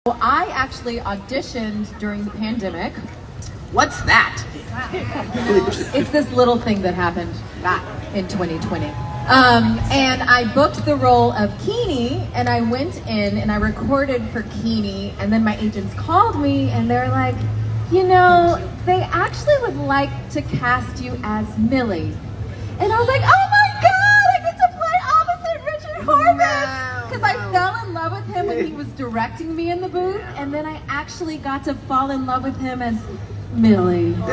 Well, I actually auditioned during the pandemic. What's that? It's this little thing that happened back in 2020. And I booked the role of Keene, and I went in and I recorded for Keene, and then my agents called me and they're like, you know, they actually would like to cast you as Millie. And I was like, oh my God, I get to play opposite Richard Horvitz! Because I fell in love with him when he was directing me in the booth, and then I actually got to fall in love with him as Millie. Aww.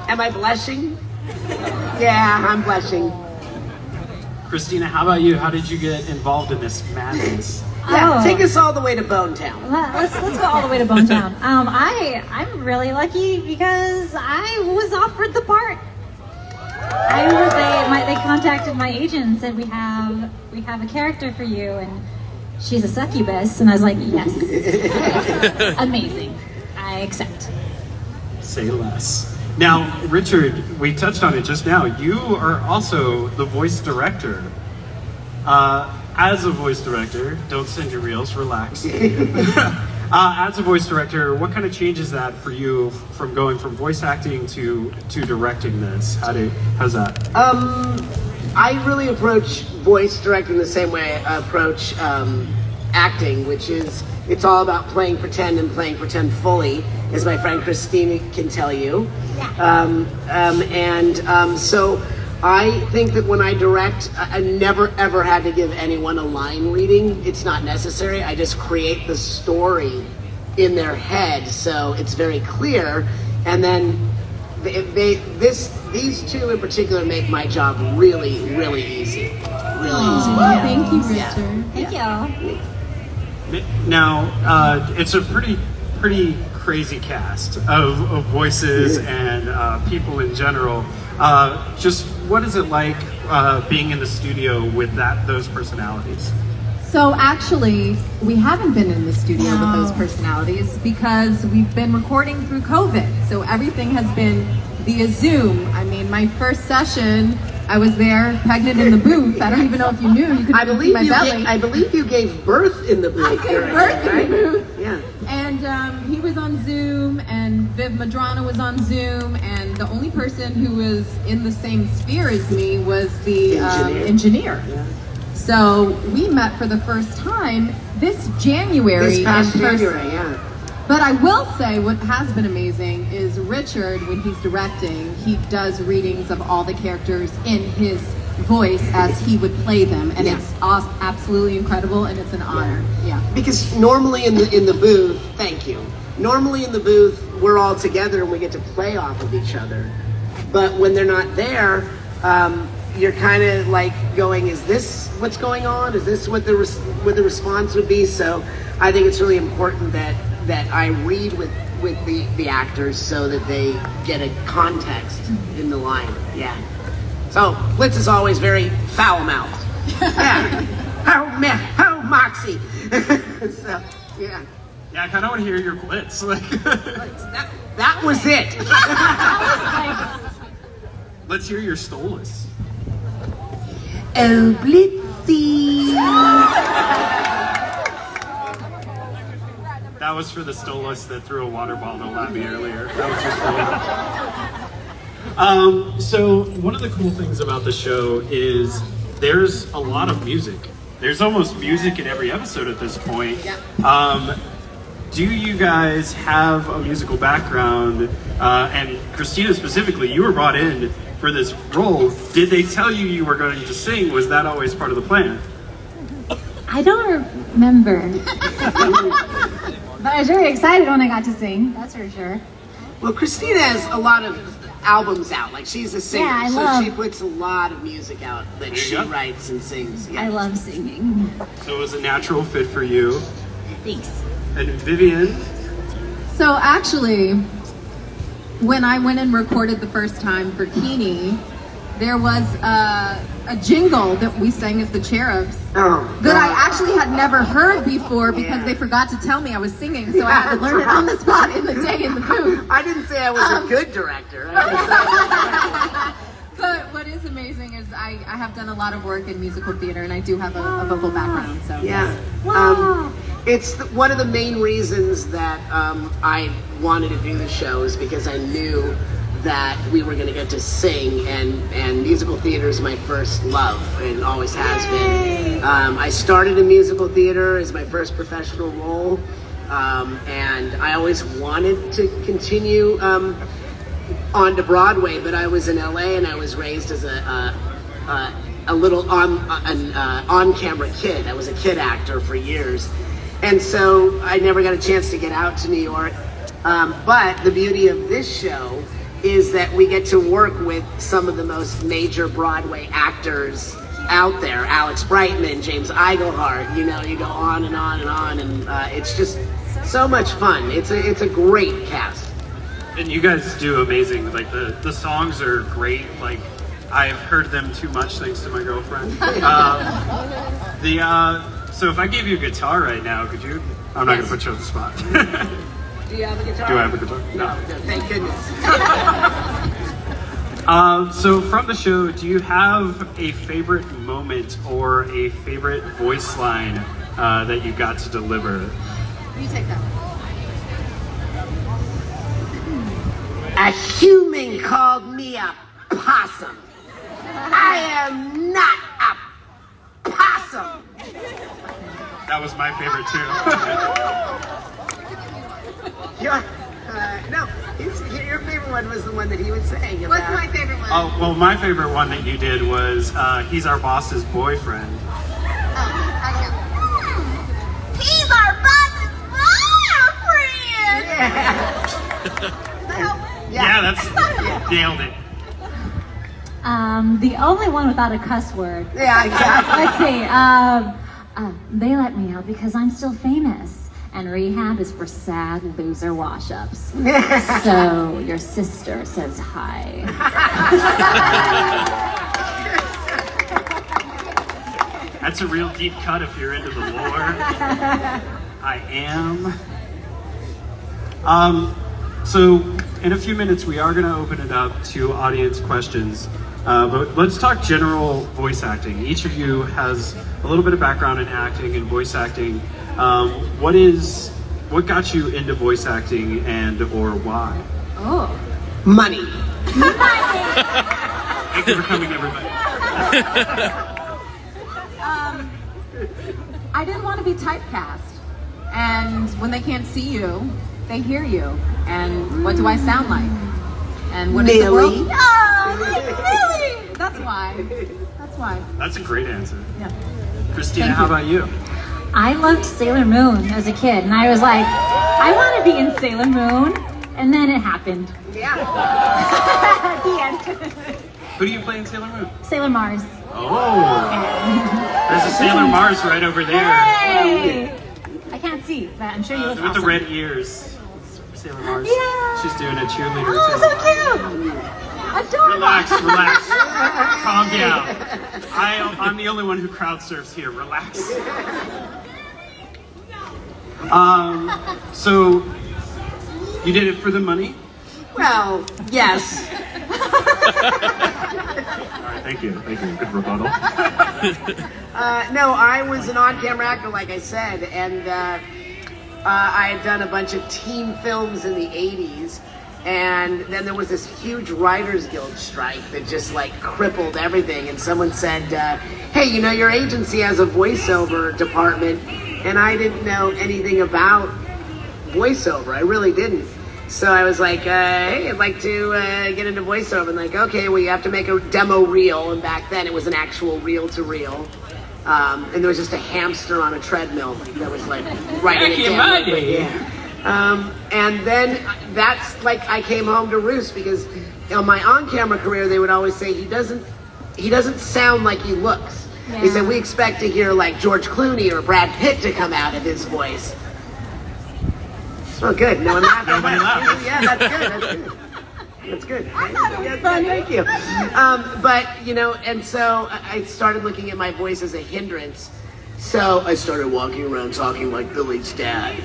Am I blushing? Yeah, I'm blushing. Christina, how about you? How did you get involved in this madness? Yeah, take us all the way to Bone Town. Let's go all the way to Bone Town. I'm really lucky because I was offered the part. They contacted my agent and said we have a character for you, and she's a succubus, and I was like, yes, amazing, I accept. Say less. Now, Richard, we touched on it just now. You are also the voice director. As a voice director, don't send your reels, relax. As a voice director, what kind of changes that for you from going from voice acting to directing this? How's that? I really approach voice directing the same way I approach acting, which is it's all about playing pretend and playing pretend fully, as my friend Christine can tell you. So I think that when I direct, I never ever had to give anyone a line reading. It's not necessary. I just create the story in their head, so it's very clear. And then these two in particular make my job really, really easy. Really easy. Yeah. Thank you, Richard. Yeah. Thank you. Now, it's a pretty crazy cast of voices and people in general. Just what is it like being in the studio with those personalities? So actually, we haven't been in the studio with those personalities because we've been recording through COVID. So everything has been via Zoom. I mean, my first session, I was there pregnant in the booth. I don't even know if you knew. You could see my belly. I believe you gave birth in the booth. I gave birth in the booth. Yeah. And he was on Zoom, and Viv Madrana was on Zoom, and the only person who was in the same sphere as me was the engineer. Yeah. So we met for the first time this January. This past January, yeah. But I will say what has been amazing is Richard, when he's directing, he does readings of all the characters in his voice as he would play them, and it's absolutely incredible, and it's an honor. Yeah. Because normally in the booth, thank you. Normally in the booth, we're all together and we get to play off of each other. But when they're not there, you're kind of like going, is this what's going on? Is this what the response would be? So I think it's really important that I read with the actors so that they get a context in the line. Yeah. So Blitz is always very foul-mouthed. Yeah. How Moxie. So yeah. Yeah, I kind of want to hear your blitz. That was it. Let's hear your Stolas. Oh, Blitzy. That was for the Stolas that threw a water bottle at me earlier. That was just so one of the cool things about the show is there's a lot of music. There's almost music in every episode at this point. Yeah. Do you guys have a musical background? And Christina specifically, you were brought in for this role. Did they tell you were going to sing? Was that always part of the plan? I don't remember. But I was very excited when I got to sing, that's for sure. Well, Christina has a lot of albums out. Like, she's a singer, Yeah, she puts a lot of music out that she writes and sings. Yeah. I love singing. So it was a natural fit for you. Thanks. And Vivian? So actually, when I went and recorded the first time for Keene, there was a jingle that we sang as the Cherubs that I actually had never heard before because they forgot to tell me I was singing, so I had to learn it on the spot in the day in the booth. I didn't say I was a good director. But what is amazing is I have done a lot of work in musical theater, and I do have a vocal background. So yeah. It's one of the main reasons that I wanted to do the show is because I knew that we were going to get to sing, and musical theater is my first love and always has been. I started in musical theater as my first professional role, and I always wanted to continue on to Broadway, but I was in LA and I was raised as a little on-camera kid. I was a kid actor for years, and so I never got a chance to get out to New York. But the beauty of this show is that we get to work with some of the most major Broadway actors out there. Alex Brightman, James Iglehart, you know, you go on and on and on, and it's just so much fun. It's a great cast. And you guys do amazing. Like the songs are great. Like I've heard them too much thanks to my girlfriend. So if I gave you a guitar right now, could you? I'm not gonna put you on the spot. Do you have a guitar? Do I have a guitar? No, thank goodness. So from the show, do you have a favorite moment or a favorite voice line that you got to deliver? You take that one. A human called me a possum. I am not a possum. That was my favorite too. Your favorite one was the one that he was saying about. What's my favorite one? Oh, well, my favorite one that you did was he's our boss's boyfriend. He's our boss's boyfriend! Yeah, that's nailed it. The only one without a cuss word. Yeah, exactly. Let's see. They let me out because I'm still famous. And rehab is for sad loser wash-ups. So your sister says hi. That's a real deep cut if you're into the lore. I am. So in a few minutes we are going to open it up to audience questions. But let's talk general voice acting. Each of you has a little bit of background in acting and voice acting. What got you into voice acting and or why? Oh. Money. Thank you for coming, everybody. I didn't want to be typecast. And when they can't see you, they hear you. And what do I sound like? And what is the world? Millie. Oh, like Millie! That's why. That's why. That's a great answer. Yeah. Christina, Thank how you. about you? I loved Sailor Moon as a kid, and I was like, I want to be in Sailor Moon. And then it happened. Yeah. At the end. Who do you play in Sailor Moon? Sailor Mars. Oh, there's a Sailor Mars right over there. Hey! I can't see, but I'm sure you look With awesome. the red ears. Sailor Mars. Yeah. She's doing a cheerleader. Oh, so cute! Adorable! Relax. Calm down. I'm the only one who crowd surfs here. Relax. So you did it for the money? Well, yes. All right, thank you. Good rebuttal. No, I was an on-camera actor, like I said, and I had done a bunch of teen films in the 80s, and then there was this huge Writers Guild strike that just like crippled everything, and someone said, hey, you know, your agency has a voiceover department, and I didn't know anything about voiceover. I really didn't. So I was like, hey, I'd like to get into voiceover. And like, okay, well, you have to make a demo reel. And back then it was an actual reel-to-reel. And there was just a hamster on a treadmill that was like writing it down. Yeah. And then that's like I came home to roost because on my on-camera career, they would always say he doesn't sound like he looks. Yeah. They said, we expect to hear like George Clooney or Brad Pitt to come out of his voice. Oh, good. No one laughed. Nobody laughed. Yeah, that's good. Yeah, thank you. But, you know, and so I started looking at my voice as a hindrance. So I started walking around talking like Billy's dad.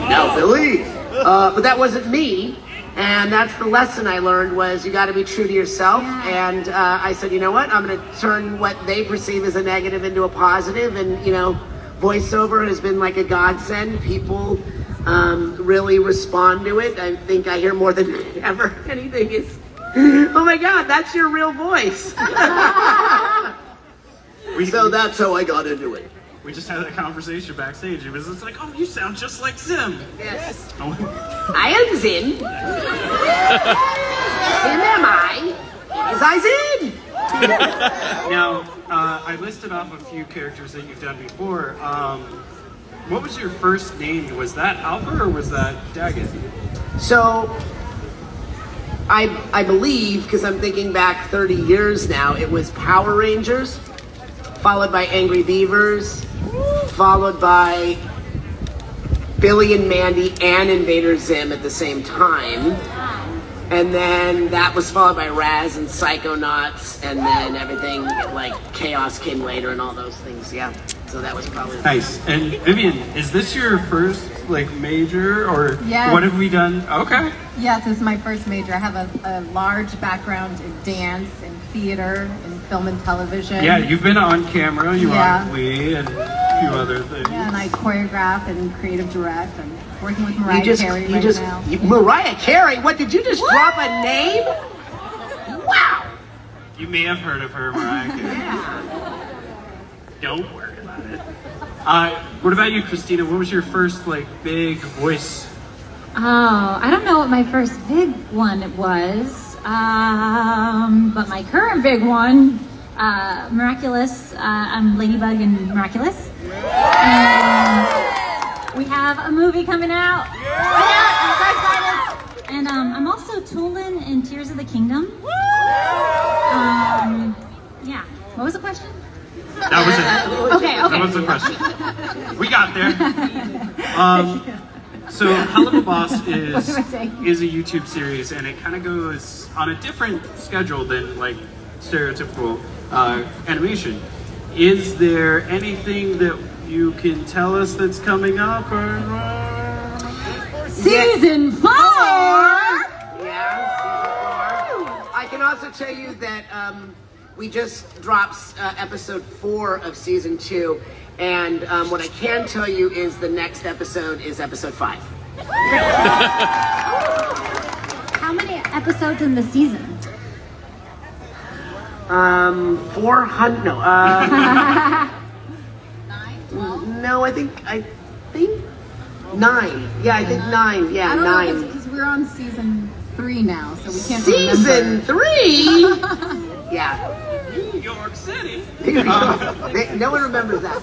Now, Billy. But that wasn't me. And that's the lesson I learned was you got to be true to yourself. And I said, you know what? I'm going to turn what they perceive as a negative into a positive and, you know, voiceover has been like a godsend. People really respond to it. I think I hear more than ever anything is, oh my God, that's your real voice. So that's how I got into it. We just had a conversation backstage. It was just like, oh, you sound just like Zim. Yes. Oh. I am Zin. Zin am I. Is I Zin? Now, I listed off a few characters that you've done before. What was your first name? Was that Alpha or was that Daggett? So, I believe, because I'm thinking back 30 years now, it was Power Rangers, followed by Angry Beavers, followed by Billy and Mandy and Invader Zim at the same time. And then that was followed by Raz and Psychonauts, and then everything like Chaos came later and all those things, yeah. So that was probably... Nice. And Vivian, is this your first like major, or Yes. what have we done? Okay. Yes, this is my first major. I have a large background in dance, in theater, in film and television. Yeah, you've been on camera, you were Yeah. on Glee and a few other things. Yeah, and I choreograph and creative direct. I'm working with Mariah Carey right now. Mariah Carey? What, did you just drop a name? Wow! You may have heard of her, Mariah Carey. Yeah. Don't worry about it. What about you, Christina? What was your first like big voice? Oh, I don't know what my first big one was, but my current big one, Miraculous. I'm Ladybug in Miraculous. And we have a movie coming out. Yeah, I'm so excited. And I'm also Tulin in Tears of the Kingdom. Yeah. What was the question? That was it. Okay. That was the question. We got there. So Helluva Boss is a YouTube series, and it kind of goes on a different schedule than like stereotypical animation. Is there anything that you can tell us that's coming up? Or Season 4! Yeah, season 4. I can also tell you that we just dropped episode 4 of season 2, and what I can tell you is the next episode is episode 5. How many episodes in the season? 400. No. 9, 12? No, I think 9. Yeah, I think 9. Yeah, I don't 9. know, because we're on season 3 now, so we can't Season remember. 3. Yeah. New York City. No one remembers that.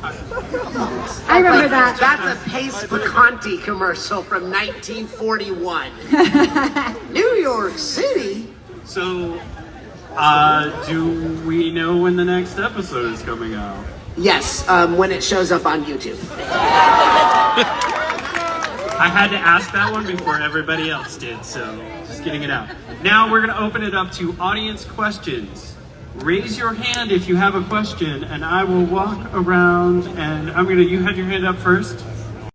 I remember that. That's a Pace Picante commercial from 1941. New York City? So, do we know when the next episode is coming out? Yes, when it shows up on YouTube. I had to ask that one before everybody else did, so just getting it out. Now we're going to open it up to audience questions. Raise your hand if you have a question, and I will walk around, and you had your hand up first?